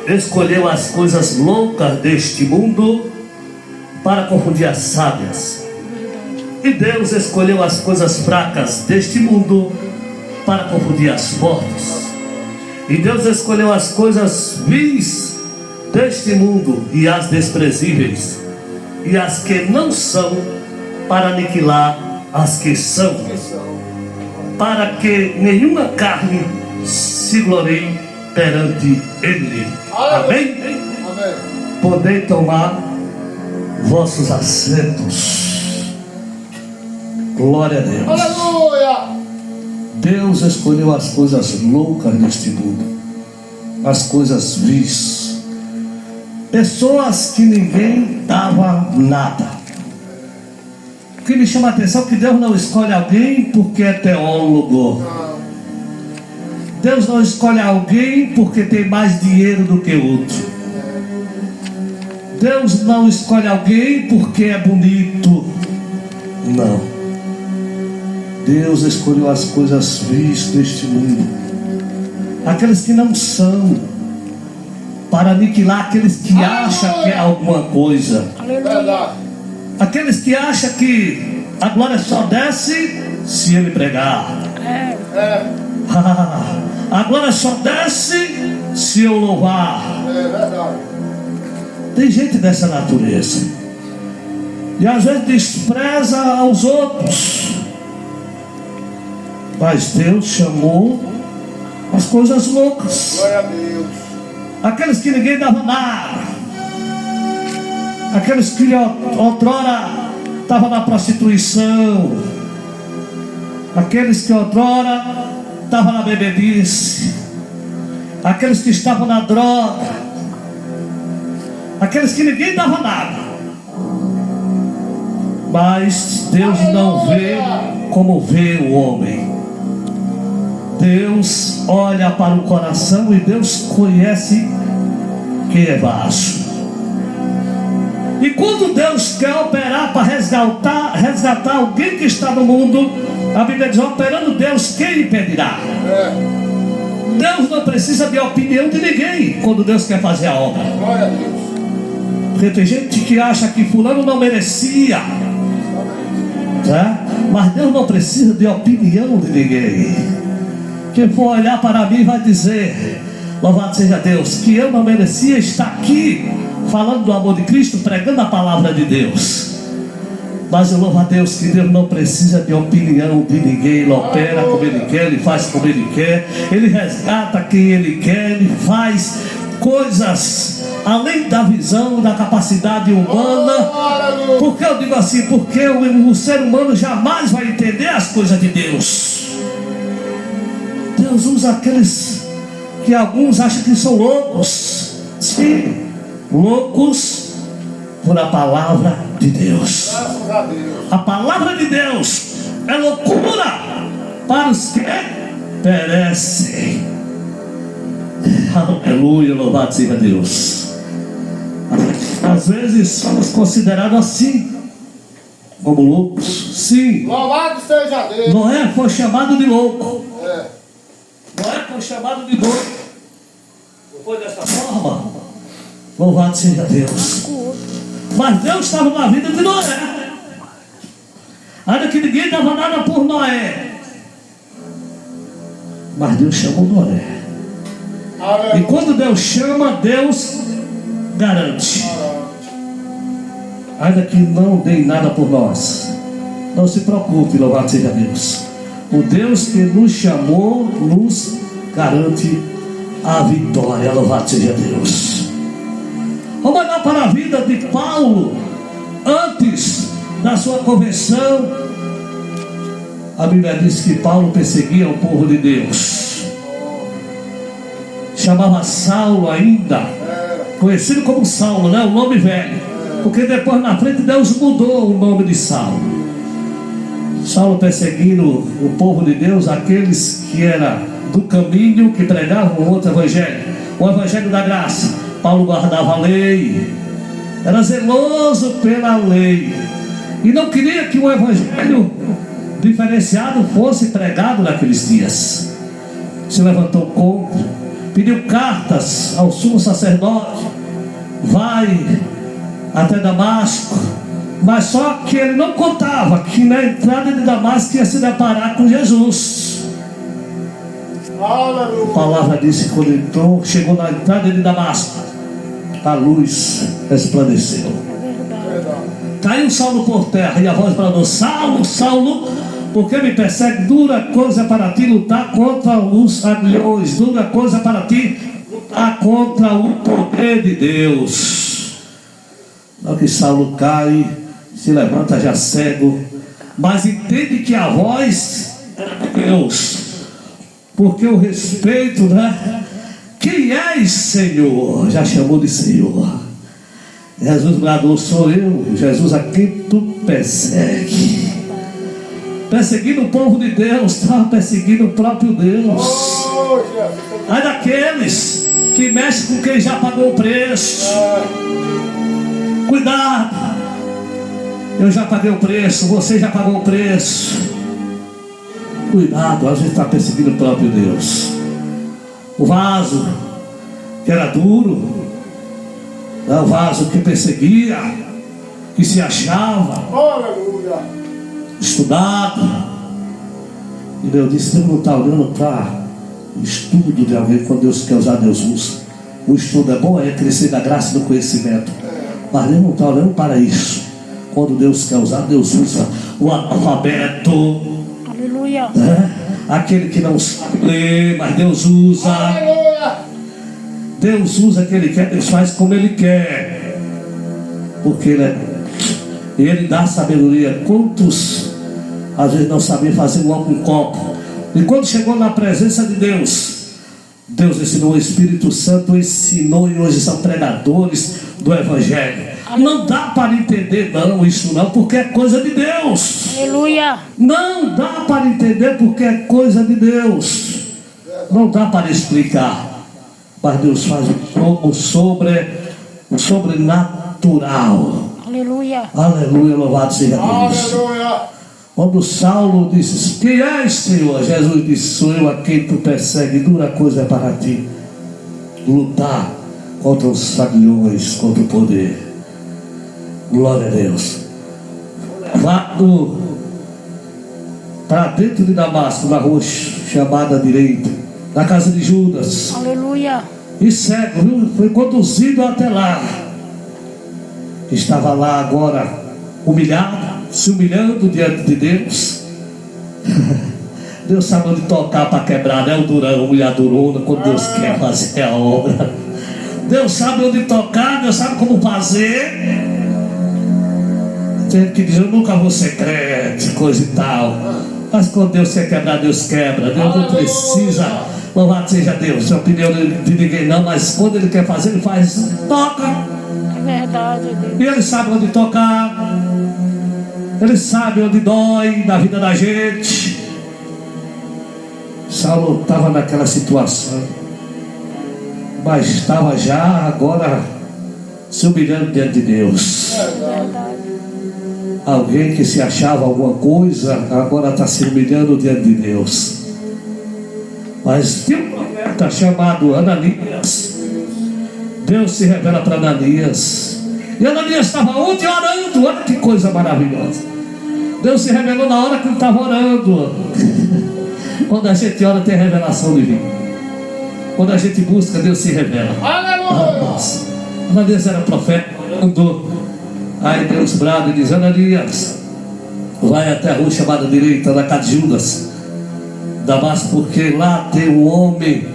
escolheu as coisas loucas deste mundo para confundir as sábias. E Deus escolheu as coisas fracas deste mundo para confundir as fortes. E Deus escolheu as coisas vis deste mundo e as desprezíveis e as que não são, para aniquilar as que são, para que nenhuma carne se glorie perante Ele. Amém? Amém. Podem tomar vossos assentos. Glória a Deus. Aleluia. Deus escolheu as coisas loucas neste mundo, as coisas vis, pessoas que ninguém dava nada. O que me chama a atenção é que Deus não escolhe alguém porque é teólogo. Deus não escolhe alguém porque tem mais dinheiro do que outro. Deus não escolhe alguém porque é bonito. Não. Deus escolheu as coisas vis deste mundo, aqueles que não são, para aniquilar aqueles que acham que é alguma coisa. Verdade. Aqueles que acham que a glória só desce se ele pregar. A glória só desce se eu louvar. É verdade. Tem gente dessa natureza, e às vezes despreza aos outros. Mas Deus chamou as coisas loucas, Glória a Deus. aqueles que ninguém dava nada, aqueles que outrora estavam na prostituição, aqueles que outrora estavam na bebedice, aqueles que estavam na droga, aqueles que ninguém dava nada. Mas Deus não vê como vê o homem. Deus olha para o coração e Deus conhece quem é vaso. E quando Deus quer operar para resgatar alguém que está no mundo, a Bíblia diz: operando Deus, quem impedirá? Deus não precisa de opinião de ninguém quando Deus quer fazer a obra. Glória a Deus. Porque tem gente que acha que fulano não merecia, tá? Mas Deus não precisa de opinião de ninguém. Quem for olhar para mim vai dizer: louvado seja Deus, que eu não merecia estar aqui falando do amor de Cristo, pregando a palavra de Deus. Mas eu louvo a Deus que Deus não precisa de opinião de ninguém. Ele opera como Ele quer, Ele faz como Ele quer, Ele resgata quem Ele quer, Ele faz coisas além da visão, da capacidade humana. Por que eu digo assim? Porque o ser humano jamais vai entender as coisas de Deus. Deus usa aqueles que alguns acham que são loucos. Sim, loucos por a palavra de Deus. Graças a Deus. A palavra de Deus é loucura para os que perecem. Aleluia, louvado seja Deus. Às vezes somos considerados assim, como loucos. Sim, Louvado seja Deus. Noé foi chamado de louco. É. Noé foi chamado de louco. Não foi dessa forma? Louvado seja Deus. Mas Deus estava na vida de Noé. Ainda que ninguém dava nada por Noé, mas Deus chamou Noé. E Aleluia. quando Deus chama, Deus garante. Ainda que não dê nada por nós, não se preocupe, louvado seja Deus. O Deus que nos chamou nos garante a vitória, louvado seja Deus. Vamos olhar para a vida de Paulo antes da sua conversão. A Bíblia diz que Paulo perseguia o povo de Deus. Chamava Saulo ainda, conhecido como Saulo, né? O nome velho. Porque depois na frente Deus mudou o nome de Saulo. Saulo perseguindo o povo de Deus, aqueles que eram do caminho, que pregavam o outro evangelho, o evangelho da graça. Paulo guardava a lei, era zeloso pela lei, e não queria que o evangelho diferenciado fosse pregado naqueles dias. Se levantou contra, pediu cartas ao sumo sacerdote, vai até Damasco, mas só que ele não contava que na entrada de Damasco ia se deparar com Jesus. A palavra disse que quando entrou, chegou na entrada de Damasco, a luz resplandeceu. Caiu Saulo por terra e a voz bradou: Saulo, Saulo, por que me persegue? Dura coisa para ti lutar contra os aguilhões, dura coisa para ti lutar contra o poder de Deus. Só que Saulo cai, se levanta já cego, mas entende que a voz é de Deus, porque o respeito, né? Quem és, Senhor? Já chamou de Senhor. Jesus bradou: sou eu, Jesus, a quem tu persegue. Perseguindo o povo de Deus, estava perseguindo o próprio Deus. Ai daqueles que mexem com quem já pagou o preço. Cuidado, eu já paguei o preço, você já pagou o preço. Cuidado, a gente está perseguindo o próprio Deus. O vaso que era duro, o vaso que perseguia, que se achava estudado, e Deus disse: Deus não está olhando para o estudo de alguém. Quando Deus quer usar, Deus usa. O estudo é bom, é crescer da graça e do conhecimento, mas Deus não está olhando para isso. Quando Deus quer usar, Deus usa o analfabeto. Aleluia. Aquele que não sabe ler, mas Deus usa. Aleluia. Deus usa quem Ele quer, Deus faz como Ele quer, porque Ele dá sabedoria. Quantos às vezes não sabiam fazer um álcool em copo, e quando chegou na presença de Deus, Deus ensinou, o Espírito Santo ensinou, e hoje são pregadores do Evangelho. Não dá para entender não, isso não, porque é coisa de Deus. Aleluia. Não dá para entender porque é coisa de Deus. Não dá para explicar, mas Deus faz o sobrenatural. Aleluia. Aleluia, louvado seja Deus. Aleluia. Quando Saulo disse: quem és, Senhor? Jesus disse: sou eu a quem tu persegue. Dura coisa é para ti lutar contra os aguilhões, contra o poder. Glória a Deus. Levado para dentro de Damasco, na rua chamada direita, na casa de Judas. Aleluia. E cego, viu? Foi conduzido até lá. Estava lá agora humilhado, se humilhando diante de Deus. Deus sabe onde tocar para quebrar, né? O durão, mulher durona, quando Deus quer fazer a obra. Deus sabe onde tocar, Deus sabe como fazer. Tem que dizer: eu nunca vou ser crente, coisa e tal. Mas quando Deus quer quebrar, Deus quebra. Deus não precisa, louvado seja Deus, não é opinião de ninguém não, mas quando Ele quer fazer, Ele faz, toca. É verdade, Deus. E Ele sabe onde tocar. Ele sabe onde dói na vida da gente. Saulo estava naquela situação, mas estava já agora se humilhando diante de Deus. É verdade. Alguém que se achava alguma coisa, agora está se humilhando diante de Deus. Mas tem um profeta chamado Ananias. Deus se revela para Ananias. E Ananias estava ontem orando. Olha que coisa maravilhosa. Deus se revelou na hora que ele estava orando. Quando a gente ora, tem revelação divina. Quando a gente busca, Deus se revela. Aleluia. Ananias era profeta orando. Aí Deus brada e diz: Ananias, vai até a rua chamada direita, da casa de Judas, Damasco, porque lá tem um homem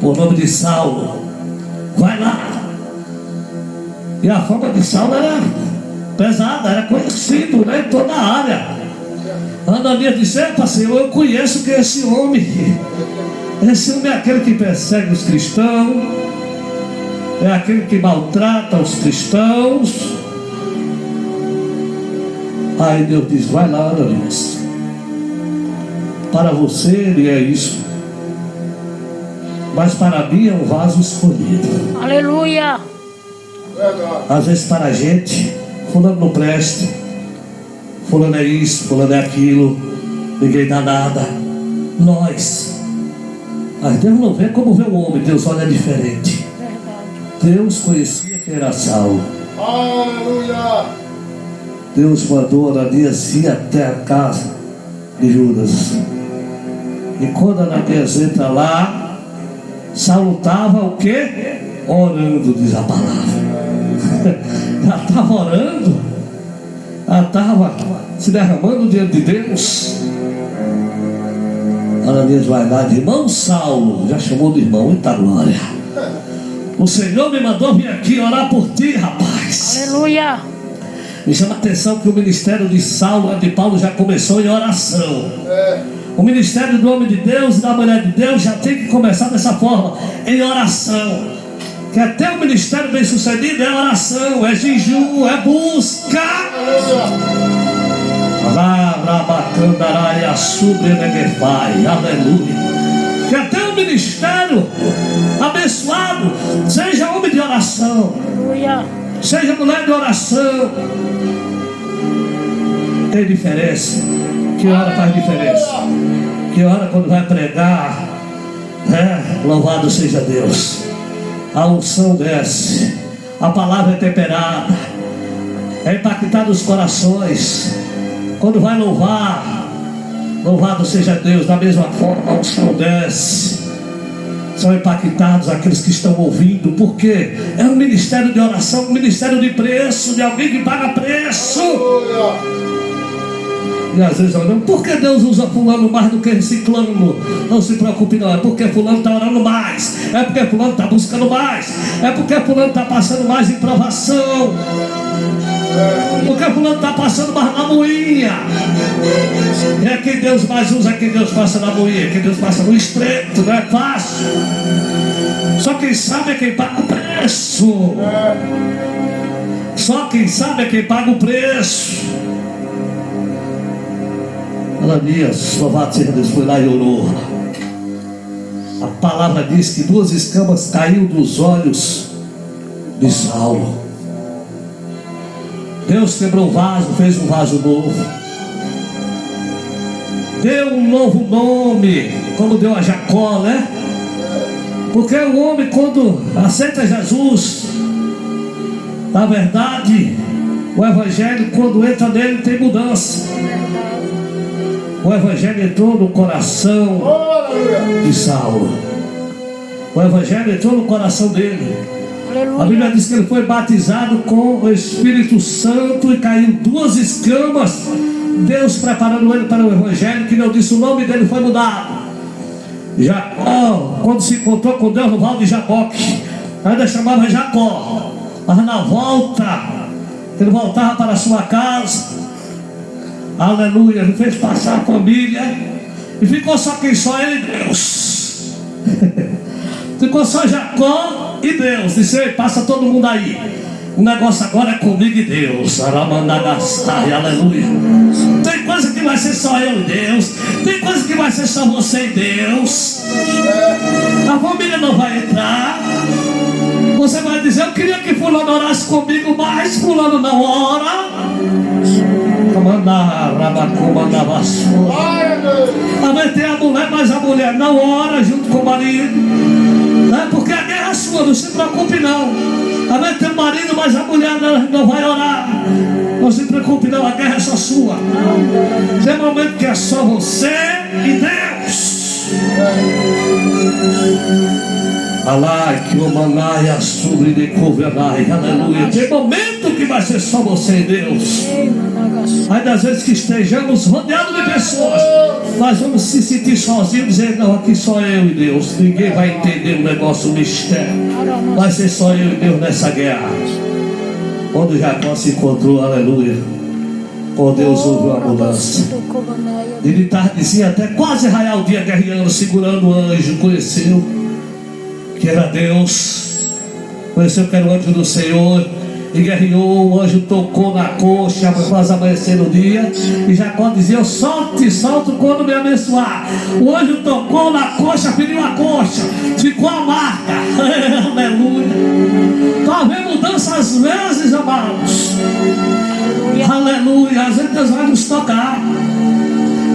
por nome de Saulo. Vai lá. E a fama de Saulo era pesada, era conhecido, né, em toda a área. Ananias disse: epa, Senhor, eu conheço que é esse homem. Esse homem é aquele que persegue os cristãos, é aquele que maltrata os cristãos. Aí Deus diz: vai lá, Ananias. Para você ele é isso, mas para mim é um vaso escolhido. Aleluia. Às vezes para a gente, fulano não presta, fulano é isso, fulano é aquilo, ninguém dá nada. Nós Mas Deus não vê como vê o homem, Deus olha diferente. Verdade. Deus conhecia quem era Saulo. Aleluia. Deus mandou Ananias ir até a casa de Judas. E quando Ananias entra lá, Saulo estava o quê? Orando, diz a palavra. Já estava orando, já estava se derramando diante de Deus. Ananias vai lá e diz: irmão Saulo, já chamou de irmão, muita glória. O Senhor me mandou vir aqui orar por ti, rapaz. Aleluia. Me chama a atenção que o ministério de Saulo e de Paulo já começou em oração. O ministério do homem de Deus e da mulher de Deus já tem que começar dessa forma, em oração. Que até o ministério bem sucedido é oração, é jejum, é busca. Aleluia. Que até o ministério abençoado seja homem de oração, Aleluia. seja mulher de oração. Tem diferença. Que hora faz diferença? Que hora quando vai pregar, louvado seja Deus. A unção desce, a palavra é temperada, é impactada nos corações. Quando vai louvar, louvado seja Deus, da mesma forma a unção desce. São impactados aqueles que estão ouvindo, porque é um ministério de oração, um ministério de preço, de alguém que paga preço. E às vezes olhamos, por que Deus usa fulano mais do que ciclano? Não se preocupe não, é porque fulano está orando mais, é porque fulano está buscando mais, é porque fulano está passando mais em provação, porque fulano está passando mais na moinha. É quem Deus mais usa, é quem Deus passa na moinha, quem Deus passa no estreito, não é fácil. Só quem sabe é quem paga o preço. Só quem sabe é quem paga o preço. Ananias, louvado seja Deus, foi lá e orou. A palavra diz que 2 escamas caíram dos olhos de Saulo. Deus quebrou o vaso, fez um vaso novo, deu um novo nome, como deu a Jacó, né? Porque o homem, quando aceita Jesus, na verdade, o evangelho, quando entra nele, tem mudança. O evangelho entrou no coração de Saulo. O evangelho entrou no coração dele. A Bíblia diz que ele foi batizado com o Espírito Santo e caiu 2 escamas. Deus preparando ele para o evangelho, que não disse, o nome dele foi mudado. Jacó, quando se encontrou com Deus no Val de Jaboque, ainda chamava Jacó. Mas na volta, ele voltava para a sua casa. Aleluia, ele fez passar a família e ficou só quem? Só ele e Deus. Ficou só Jacó e Deus. Disse, ei, passa todo mundo aí. O negócio agora é comigo e Deus. Aleluia. Tem coisa que vai ser só eu e Deus. Tem coisa que vai ser só você e Deus. A família não vai entrar. Você vai dizer, eu queria que fulano orasse comigo, mas fulano não ora. Talvez tenha a mulher, mas a mulher não ora junto com o marido. Não é porque a guerra é sua, não se preocupe não. Talvez tenha o marido, mas a mulher não vai orar. Não se preocupe não, a guerra é só sua. Tem momento que é só você e Deus. Alai, que o manaia sobre de coverai, aleluia. Tem momento que vai ser só você e Deus. Aí das vezes que estejamos rodeados de pessoas, nós vamos se sentir sozinhos, dizer, não, aqui só eu e Deus. Ninguém vai entender o negócio, o mistério. Vai ser só eu e Deus nessa guerra. Quando Jacó se encontrou, aleluia, com Deus houve uma mudança. E de tardezinha até quase raiar o dia guerreando, segurando o anjo, conheceu que era Deus, conheceu que era o anjo do Senhor, e guerreou, o anjo tocou na coxa, quase amanhecer no dia, e Jacó dizia, eu só te solto quando me abençoar. O anjo tocou na coxa, feriu a coxa, ficou a marca, aleluia. Está havendo mudança às vezes, amados, aleluia. Às vezes Deus vai nos tocar,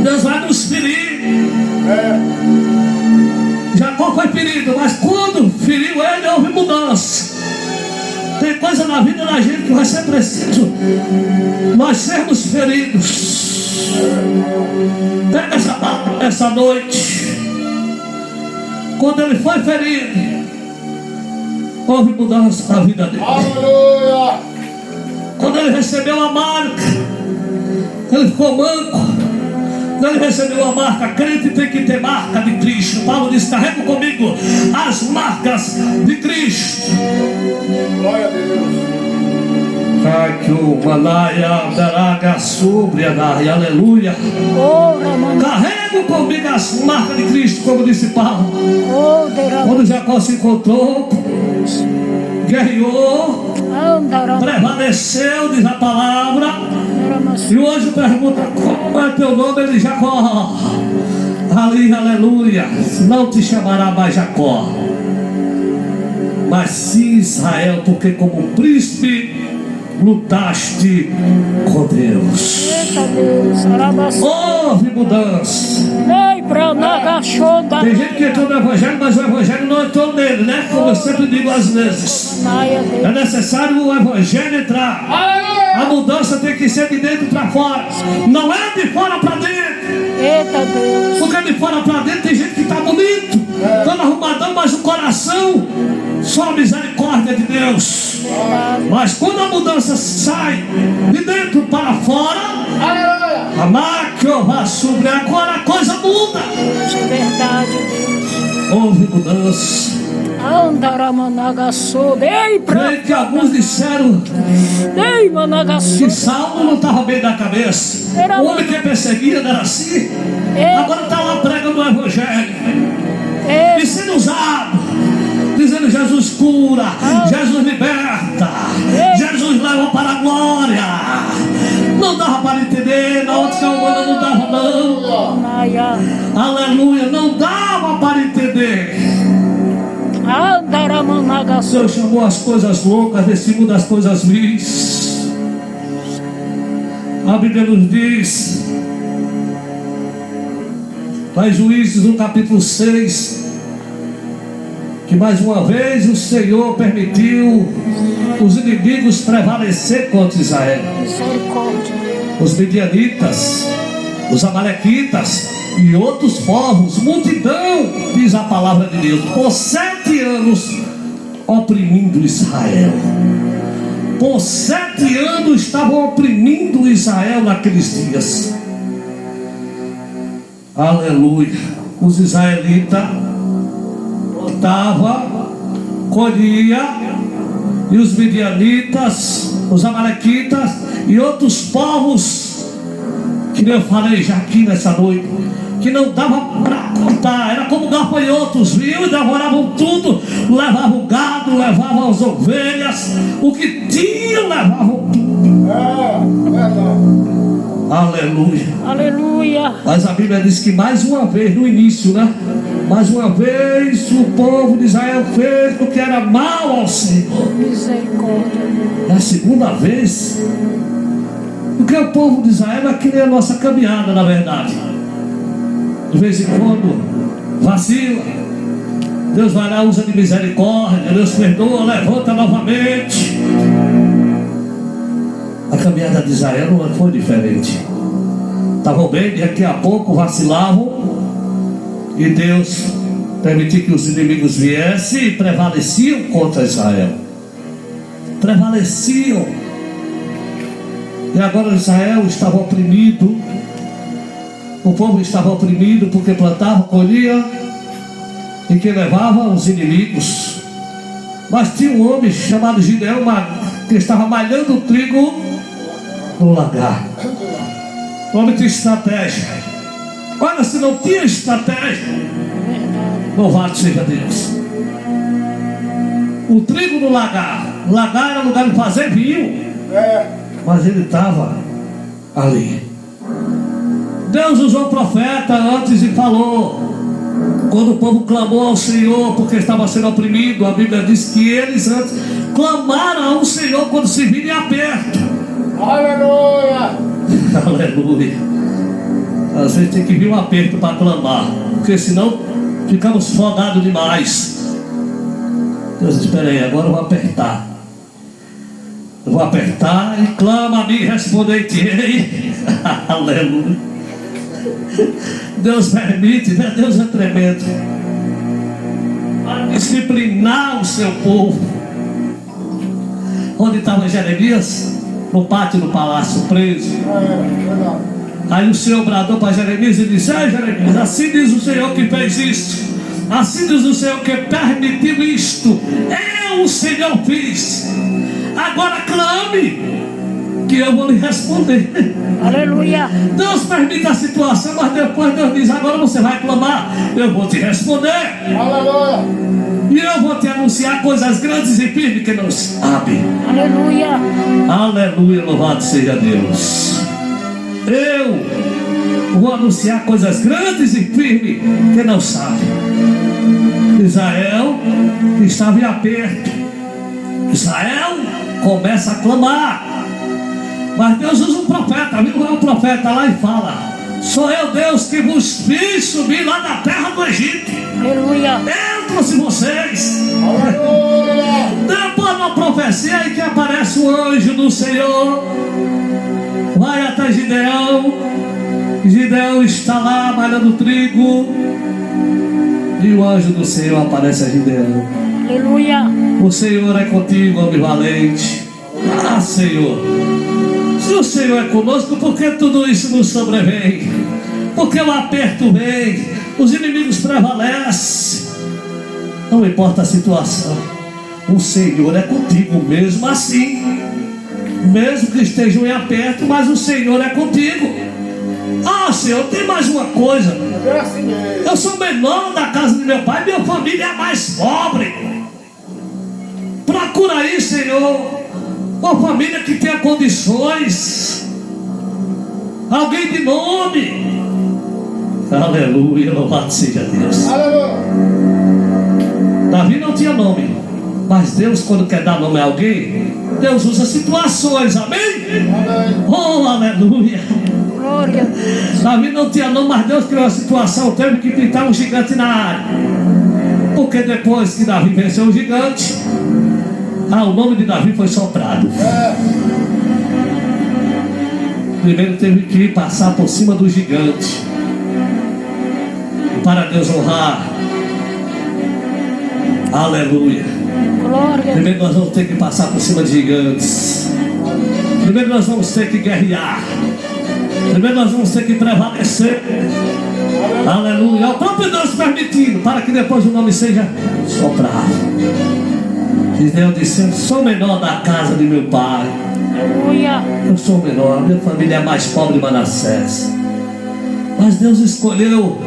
Deus vai nos ferir. Jacó foi ferido, mas quando feriu ele, houve mudança. Tem coisa na vida da gente que vai ser preciso nós sermos feridos. Pega essa noite. Quando ele foi ferido, houve mudança na vida dele. Aleluia. Quando ele recebeu a marca, ele ficou manco. Quando ele recebeu a marca, crente tem que ter marca de Cristo. Paulo disse: carrega comigo as marcas de Cristo. Glória a Deus. Aleluia. Ora, mano. Carrego comigo as marcas de Cristo, como disse Paulo. Oh, derama. Quando Jacó se encontrou, guerreou, Andarama. prevaleceu, diz a palavra. E hoje pergunta: como é teu nome? Ele: Jacó. Ali, aleluia. Não te chamará mais Jacó, mas sim Israel, porque como príncipe lutaste com Deus. Eita Deus. Arabas. Houve mudança. Ei, pra nagachonda. Tem gente que entrou no Evangelho, mas o Evangelho não entrou nele, né? Como eu sempre digo às vezes. Maia É Deus. necessário o Evangelho entrar. A mudança tem que ser de dentro para fora, não é de fora para dentro. Eita Deus. Porque de fora para dentro tem gente que está bonito, todo arrumadão, mas o coração só a misericórdia de Deus. Mas quando a mudança sai de dentro para fora, Aleluia. a máquina vai subir. Agora a coisa muda. É verdade, Deus. Houve mudança. Andarama nagaçoda. Ei, pra. Creio que alguns disseram Ei, managaçoda. que Saulo não estava bem da cabeça. O homem que perseguia não era assim. Agora está lá pregando o Evangelho Ei, e sendo usado, dizendo: Jesus cura, Jesus liberta, Jesus leva para a glória. Não dava para entender, na ótica humana não dava não. Maia. Aleluia, não dava para entender. Andarama O nagaçoda. Senhor chamou as coisas loucas desse mundo, as coisas vis. A Bíblia nos diz, lá em Juízes, no capítulo 6, que mais uma vez o Senhor permitiu os inimigos prevalecer contra Israel. Misericórdia. Os midianitas, os amalequitas e outros povos, multidão, diz a palavra de Deus, por 7 anos oprimindo Israel. Por 7 anos estavam oprimindo Israel naqueles dias. Aleluia. Os israelitas plantavam, colhia, e os midianitas, os amalequitas e outros povos, que eu falei já aqui nessa noite, que não dava para contar, era como gafanhotos, viu? E devoravam tudo, levavam o gado, levavam as ovelhas, o que tinham levavam tudo. Verdade. Aleluia. Aleluia. Mas a Bíblia diz que mais uma vez, no início, né? Mais uma vez o povo de Israel fez o que era mal ao Senhor. Misericórdia. É a segunda vez. Porque o povo de Israel é que nem a nossa caminhada, na verdade. De vez em quando vacila, Deus vai lá, usa de misericórdia, Deus perdoa, levanta novamente. A caminhada de Israel não foi diferente. Estavam bem, daqui a pouco vacilavam, e Deus permitiu que os inimigos viessem e prevaleciam contra Israel. Prevaleciam. E agora Israel estava oprimido. O povo estava oprimido porque plantava, colhia, e que levava os inimigos. Mas tinha um homem chamado Gideão que estava malhando o trigo no lagar. O homem tinha estratégia. Olha, se não tinha estratégia, louvado seja Deus. O trigo no lagar. O lagar era lugar de fazer vinho. Mas ele estava ali. Deus usou o profeta antes e falou. Quando o povo clamou ao Senhor porque estava sendo oprimido, a Bíblia diz que eles antes clamaram ao Senhor quando se viram em aperto. Aleluia. Aleluia. Às vezes tem que vir um aperto para clamar, porque senão ficamos folgados demais. Deus disse: espera aí, agora eu vou apertar. Eu vou apertar e clama a mim e responder-te-ei. Aleluia. Deus permite, né? Deus é tremendo. Para disciplinar o seu povo. Onde estava Jeremias? No pátio do palácio, preso. Aí o Senhor bradou para Jeremias e disse: Jeremias, assim diz o Senhor que fez isto, assim diz o Senhor que permitiu isto, eu, o Senhor, fiz. Agora clame, que eu vou lhe responder. Aleluia. Deus permite a situação, mas depois Deus diz: agora você vai clamar, eu vou te responder. Aleluia. E eu vou te anunciar coisas grandes e firmes que não sabe. Aleluia. Aleluia, louvado seja Deus. Eu vou anunciar coisas grandes e firmes que não sabe. Israel estava em aperto. Israel começa a clamar. Mas Deus usa um profeta, viu? Vai um profeta lá e fala: sou eu, Deus, que vos fiz subir lá da terra do Egito. Aleluia. Eu trouxe vocês. Aleluia. Depois uma profecia aí que aparece o anjo do Senhor. Vai até Gideão. Gideão está lá malhando trigo. E o anjo do Senhor aparece a Gideão. Aleluia. O Senhor é contigo, homem valente. Ah, Senhor, se o Senhor é conosco, por que tudo isso nos sobrevém? Porque o aperto vem, os inimigos prevalecem. Não importa a situação, o Senhor é contigo mesmo assim. Mesmo que estejam em aperto, mas o Senhor é contigo. Ah, Senhor, tem mais uma coisa. É assim mesmo. Eu sou menor da casa de meu pai, minha família é mais pobre. Procura aí, Senhor, uma família que tenha condições, alguém de nome. Aleluia, louvado seja Deus. Aleluia. Davi não tinha nome, mas Deus, quando quer dar nome a alguém, Deus usa situações, amém? Amém. Oh, aleluia. Glória. Davi não tinha nome, mas Deus criou a situação, teve que pintar um gigante na área. Porque depois que Davi venceu o gigante, o nome de Davi foi soprado. Primeiro teve que ir passar por cima do gigante. E para Deus honrar, aleluia. Glória. Primeiro nós vamos ter que passar por cima de gigantes. Primeiro nós vamos ter que guerrear. Primeiro nós vamos ter que prevalecer. Aleluia. É o próprio Deus permitindo, para que depois o nome seja soprado. Gideão disse: eu sou menor da casa de meu pai. Aleluia. Eu sou menor, minha família é mais pobre de Manassés. Mas Deus escolheu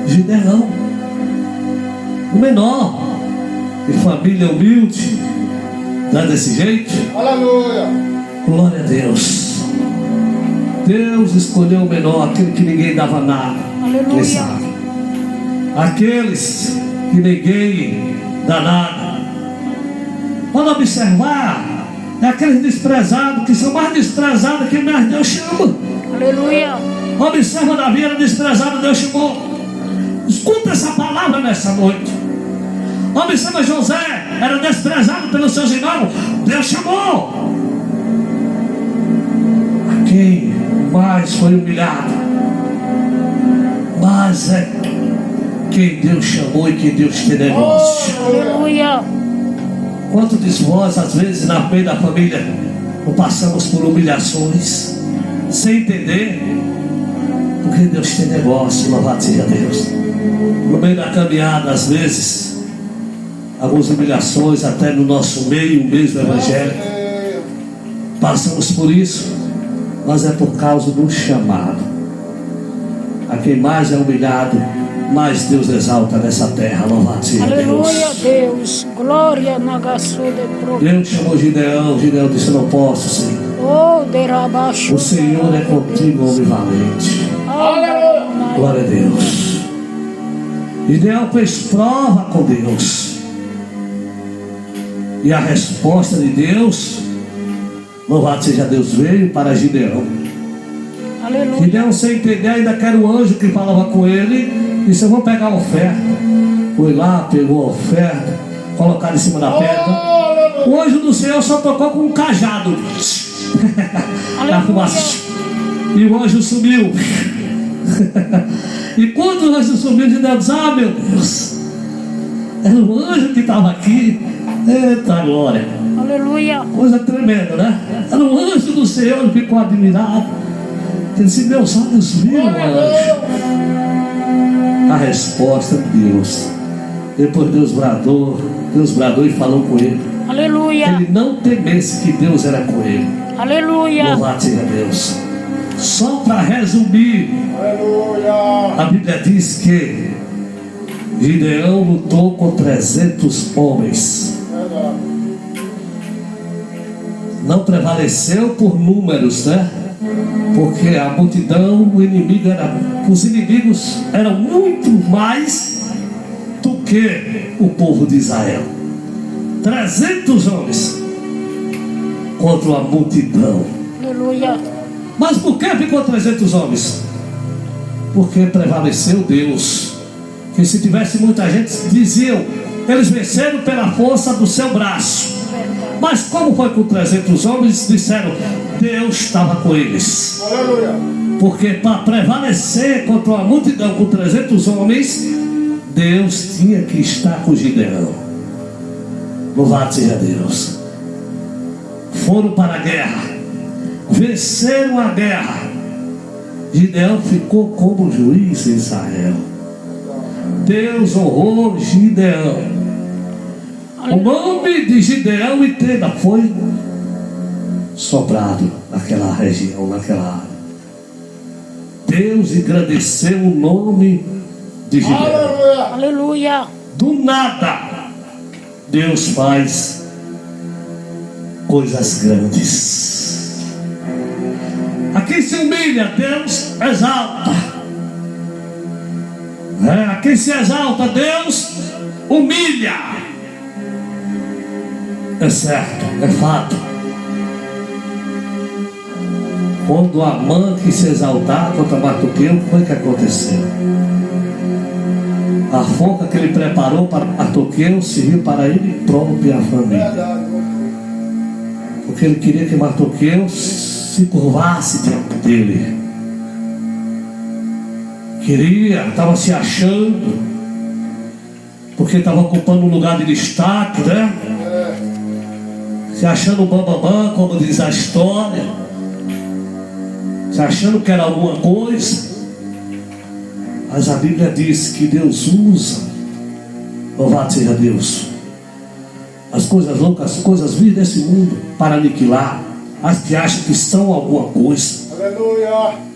Gideão, o menor, de família humilde. Não é desse jeito? Aleluia. Glória a Deus. Deus escolheu o menor, aquele que ninguém dava nada. Aleluia. Quem sabe? Aqueles que ninguém dá nada. Pode observar, é aqueles desprezados que são mais desprezados que mais Deus chama. Aleluia. Observa, Davi era desprezado, Deus chamou. Escuta essa palavra nessa noite. Observa, José era desprezado pelos seus irmãos, Deus chamou. A quem mais foi humilhado, mas é quem Deus chamou e quem Deus tem negócio. Aleluia. Quantos de vós, às vezes, na meio da família, não passamos por humilhações, sem entender, porque Deus tem negócio, louvado seja Deus. No meio da caminhada, às vezes, algumas humilhações, até no nosso meio mesmo evangélico, passamos por isso, mas é por causa do chamado. A quem mais é humilhado, mais Deus exalta nessa terra, louvado seja Deus. Aleluia, Deus. Glória na gaçuda pro. Deus chamou Gideão, Gideão disse: eu não posso, Senhor. Oh, derabaixo. O Senhor é contigo, homem valente. Aleluia. Glória a Deus. Gideão fez prova com Deus. E a resposta de Deus, louvado seja Deus, veio para Gideão. Aleluia. Gideão, sem entender, ainda quer o anjo que falava com ele, disse: eu vou pegar a oferta. Foi lá, pegou a oferta, colocaram em cima da pedra. O anjo do Senhor só tocou com um cajado. Na fumaça. E o anjo sumiu. E quando o anjo sumiu, de Deus, meu Deus, era o anjo que estava aqui. Eita glória. Aleluia. Coisa tremenda, né? Era um anjo do Senhor, ele ficou admirado. Ele disse: meus olhos viram, anjo. A resposta de Deus. Depois Deus bradou e falou com ele. Aleluia. Ele não temesse, que Deus era com ele. Aleluia. Louvado seja Deus. Só para resumir, Aleluia. a Bíblia diz que Gideão lutou com 300 homens. Não prevaleceu por números, né? Porque a multidão, os inimigos eram muito mais do que o povo de Israel. 300 homens contra a multidão. Aleluia. Mas por que ficou 300 homens? Porque prevaleceu Deus. Que se tivesse muita gente, diziam, eles venceram pela força do seu braço. Mas como foi com 300 homens? Disseram, Deus estava com eles. Aleluia. Porque para prevalecer contra uma multidão com 300 homens, Deus tinha que estar com Gideão. Louvado seja Deus. Foram para a guerra, venceram a guerra. Gideão ficou como juiz em Israel. Deus honrou Gideão. O nome de Gideão, entenda, foi soprado naquela região, naquela área. Deus engrandeceu o nome de Gideão. Aleluia. Aleluia. Do nada, Deus faz coisas grandes. A quem se humilha, Deus exalta. A quem se exalta, Deus humilha. É certo, é fato. Quando Amã quis se exaltar contra Mardoqueu, foi o que aconteceu. A forca que ele preparou para Mardoqueu serviu para ele próprio e a família. Porque ele queria que Mardoqueu se curvasse diante dele. Estava se achando, porque estava ocupando um lugar de destaque, né? Se achando bambambam, como diz a história, se achando que era alguma coisa. Mas a Bíblia diz que Deus usa, louvado seja Deus, as coisas loucas, as coisasvis desse mundo para aniquilar as que acham que são alguma coisa. Aleluia.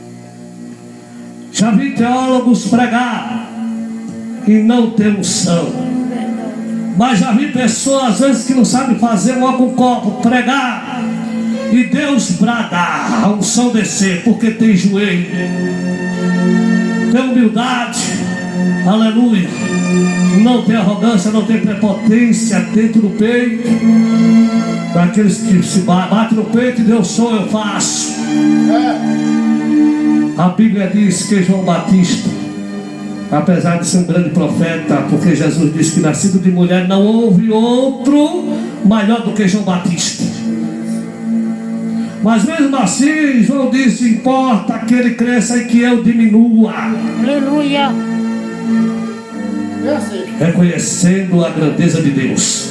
Já vi teólogos pregar e não ter unção. Mas já vi pessoas às vezes que não sabem fazer logo um copo, pregar e Deus bradar, a unção descer, porque tem joelho, tem humildade, aleluia, não tem arrogância, não tem prepotência dentro do peito. Daqueles que se batem no peito e Deus sou, eu faço. A Bíblia diz que João Batista, apesar de ser um grande profeta, porque Jesus disse que nascido de mulher não houve outro maior do que João Batista. Mas mesmo assim, João disse, importa que ele cresça e que eu diminua. Aleluia. É assim. Reconhecendo a grandeza de Deus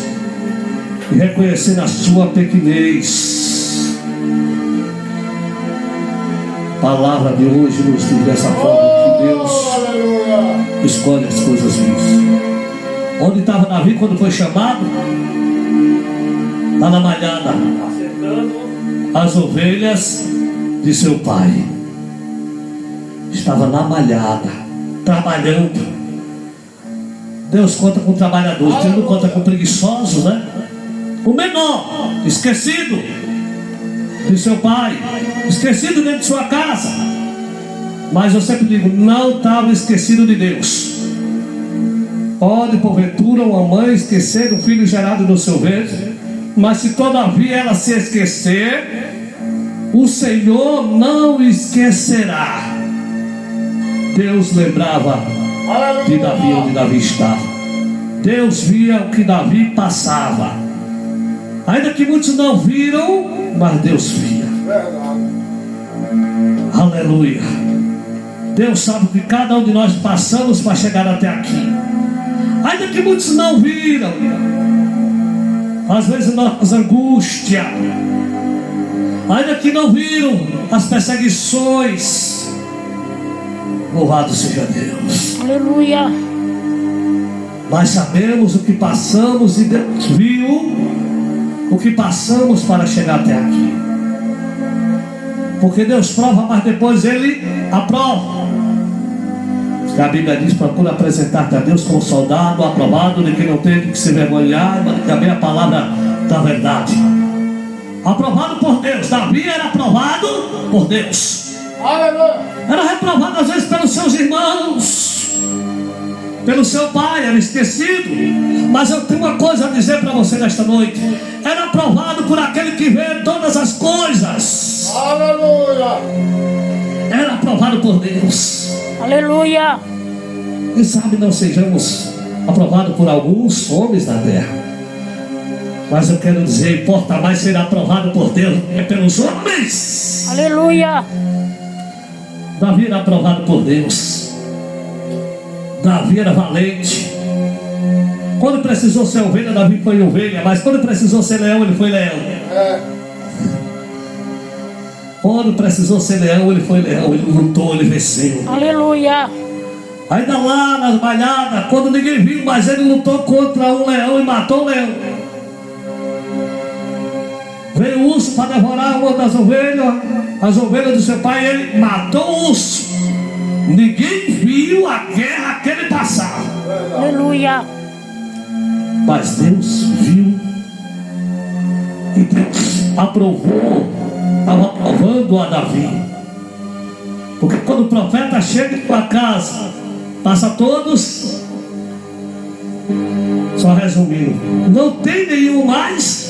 e reconhecendo a sua pequenez. A palavra de hoje nos diz dessa forma que Deus escolhe as coisas vivas. Onde estava Davi quando foi chamado? Está na malhada, acertando as ovelhas de seu pai. Estava na malhada, trabalhando. Deus conta com trabalhadores, Deus não conta com preguiçosos, né? O menor, esquecido de seu pai, esquecido dentro de sua casa. Mas eu sempre digo, não estava esquecido de Deus. Pode porventura uma mãe esquecer do filho gerado no seu ventre, mas se todavia ela se esquecer, o Senhor não esquecerá. Deus lembrava de Davi onde Davi estava. Deus via o que Davi passava. Ainda que muitos não viram, mas Deus via. Verdade. Aleluia. Deus sabe o que cada um de nós passamos para chegar até aqui. Ainda que muitos não viram, às vezes nossa angústia, ainda que não viram as perseguições, louvado seja Deus. Aleluia. Nós sabemos o que passamos e Deus viu o que passamos para chegar até aqui. Porque Deus prova, mas depois Ele aprova. A Bíblia diz: procura apresentar-te a Deus como soldado aprovado, de quem não tem que se vergonhar, mas também a palavra da verdade. Aprovado por Deus. Davi era aprovado por Deus. Aleluia. Era reprovado às vezes pelos seus irmãos, pelo seu pai, era esquecido. Mas eu tenho uma coisa a dizer para você nesta noite: era aprovado por aquele que vê todas as coisas. Aleluia. Era aprovado por Deus. Aleluia. Quem sabe não sejamos aprovados por alguns homens da terra, mas eu quero dizer, importa mais ser aprovado por Deus do que pelos homens. Aleluia. Davi era aprovado por Deus. Davi era valente. Quando precisou ser ovelha, Davi foi ovelha. Mas quando precisou ser leão, ele foi leão. Quando precisou ser leão, ele foi leão. Ele lutou, ele venceu. Aleluia. Ainda lá nas malhadas, quando ninguém viu, mas ele lutou contra um leão e matou o leão. Veio o urso para devorar uma das ovelhas, as ovelhas do seu pai, e ele matou o urso. Ninguém viu a guerra que ele passava. Aleluia. Mas Deus viu e Deus aprovou, estava aprovando a Davi. Porque quando o profeta chega em sua casa, passa todos, só resumindo, não tem nenhum mais.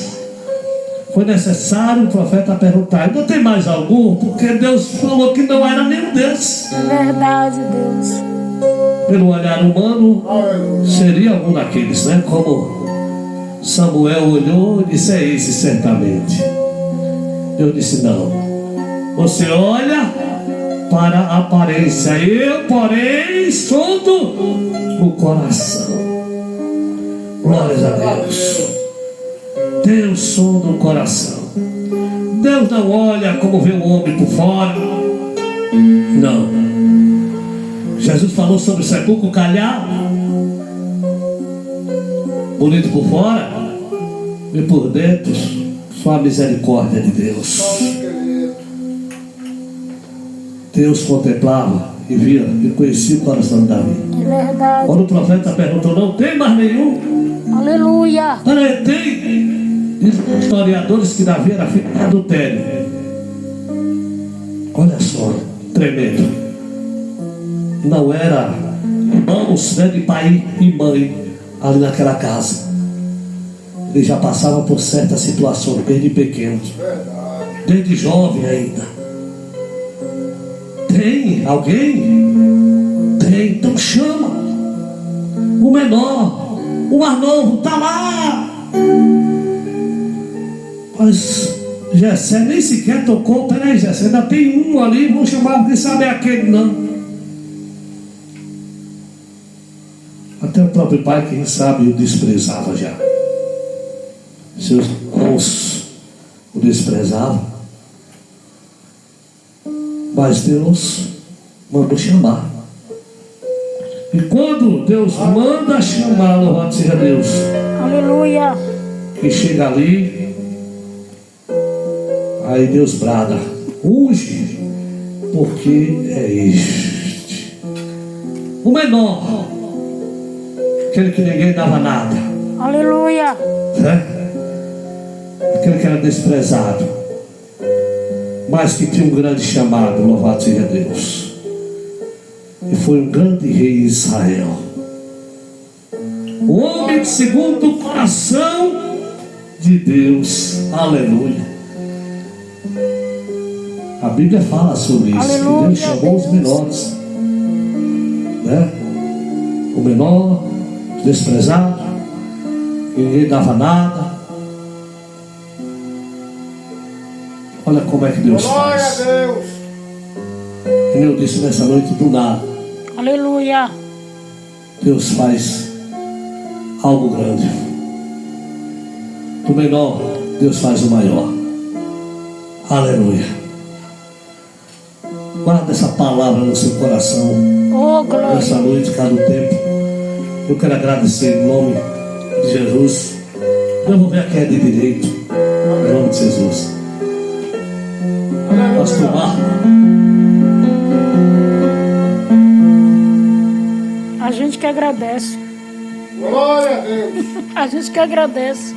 Foi necessário o profeta perguntar: não tem mais algum? Porque Deus falou que não era nenhum desses. É verdade, Deus. Pelo olhar humano, seria algum daqueles, né? Como Samuel olhou e disse: é esse certamente. Eu disse: não. Você olha para a aparência, eu, porém, sondo o coração. Glórias a Deus. Deus sonda o coração. Deus não olha como vê o homem por fora. Não. Jesus falou sobre o sepulcro calhado, bonito por fora e por dentro só a misericórdia de Deus. Deus contemplava e via e conhecia o coração de Davi. É verdade. Quando o profeta perguntou: não tem mais nenhum? Aleluia. Peraí, tem. Diz os historiadores que Davi era filho de adultério. Olha só, tremendo. Não era irmãos, né, de pai e mãe ali naquela casa. Ele já passava por certas situações desde pequeno, desde jovem ainda. Tem alguém? Tem, então chama. O menor, o mais novo, está lá. Mas Jessé nem sequer tocou. Peraí, Jessé, ainda tem um ali, vamos chamar, quem sabe é aquele. Não. Até o próprio pai, quem sabe, o desprezava já. Seus irmãos o desprezavam. Mas Deus mandou chamar. E quando Deus manda chamar, louvado seja Deus, Aleluia. que chega ali, aí Deus brada: unge, porque é este. O menor, aquele que ninguém dava nada, Aleluia. né? Aquele que era desprezado, mas que tinha um grande chamado, louvado seja Deus, e foi um grande rei de Israel, o homem segundo o coração de Deus. Aleluia. A Bíblia fala sobre isso. Aleluia, que Deus chamou os menores, né? O menor, desprezado, Ninguém dava nada. Olha como é que Deus Glória a faz. Deus. E eu disse nessa noite, do nada, Aleluia. Deus faz algo grande. Do menor, Deus faz o maior. Aleluia. Guarda essa palavra no seu coração. Oh, glória. Nessa noite, cada tempo. Eu quero agradecer em nome de Jesus. Eu vou ver a queda de direito. Em nome de Jesus. Pastor Marco. A gente que agradece. Glória a Deus. A gente que agradece.